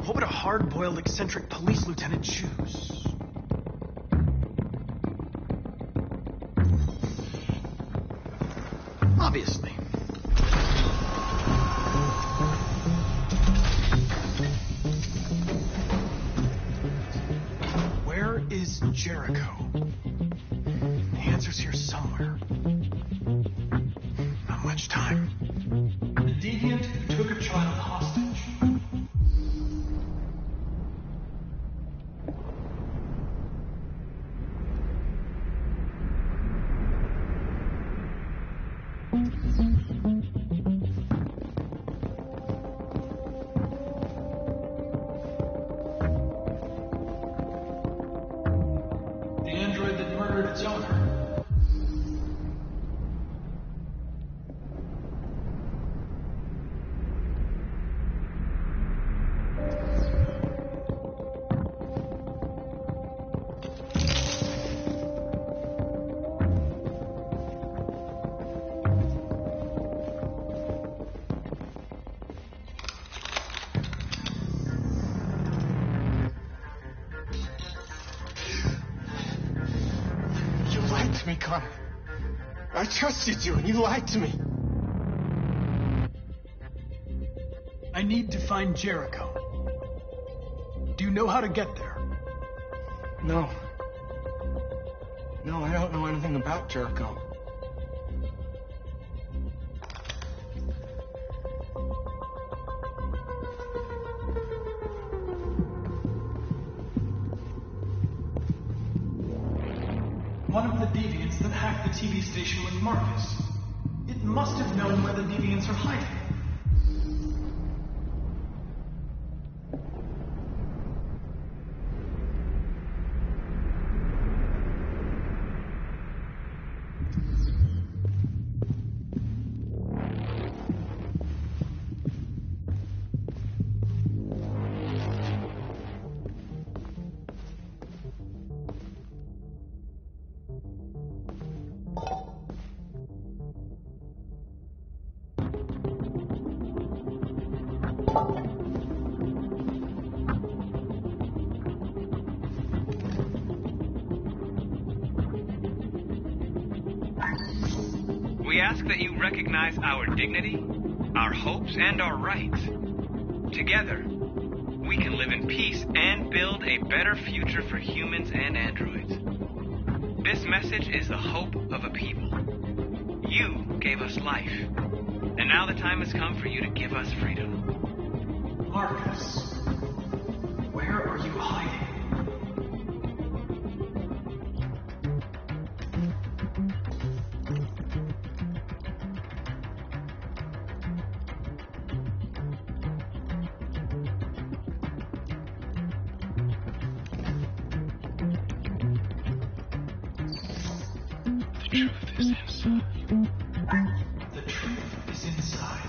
What would a hard-boiled, eccentric police lieutenant choose? Obviously. Where is Jericho? The answer's here somewhere. Not much time. The deviant who took a child hostage. The android that murdered its owner. Me, Connor. I trusted you and you lied to me. I need to find Jericho. Do you know how to get there? No. No, I don't know anything about Jericho. One of the deviants that hacked the TV station with Marcus. It must have known where the deviants are hiding. ask that you recognize our dignity, our hopes, and our rights. Together, we can live in peace and build a better future for humans and androids. This message is the hope of a people. You gave us life, and now the time has come for you to give us freedom. Marcus, where are you hiding? The truth is inside.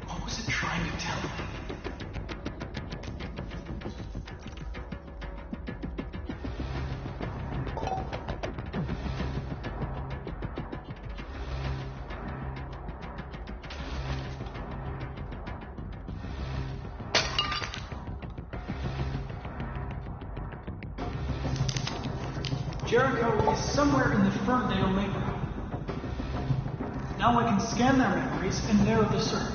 What was it trying to tell me? Jericho is somewhere in the Ferndale neighborhood. Now I can scan their memories and narrow the search.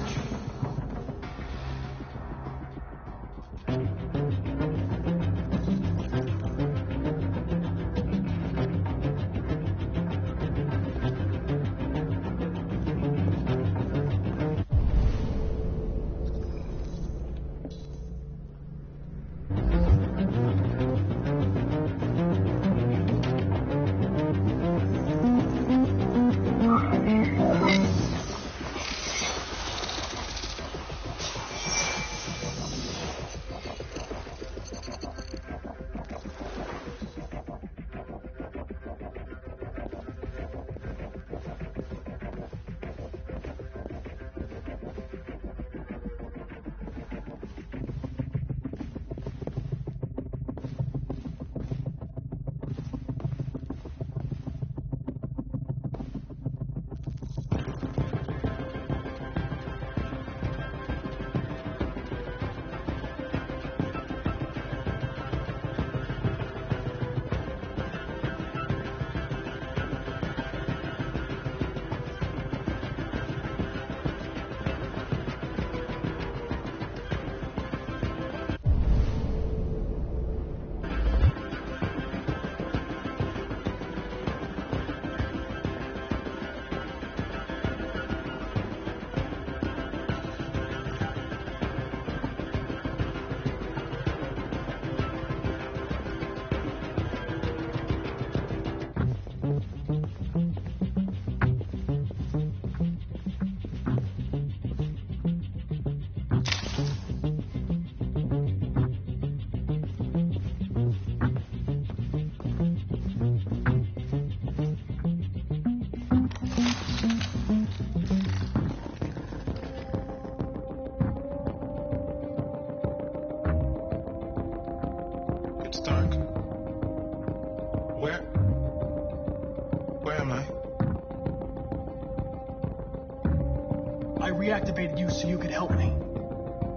I reactivated you so you could help me.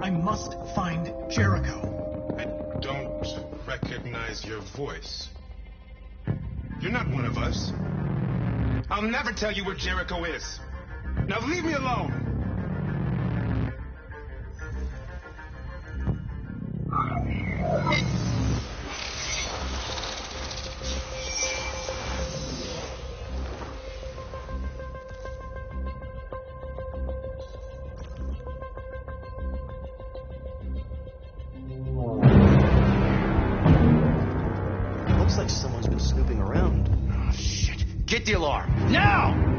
I must find Jericho. I don't recognize your voice. You're not one of us. I'll never tell you where Jericho is. Now leave me alone. Looks like someone's been snooping around. Oh, shit. Get the alarm. Now!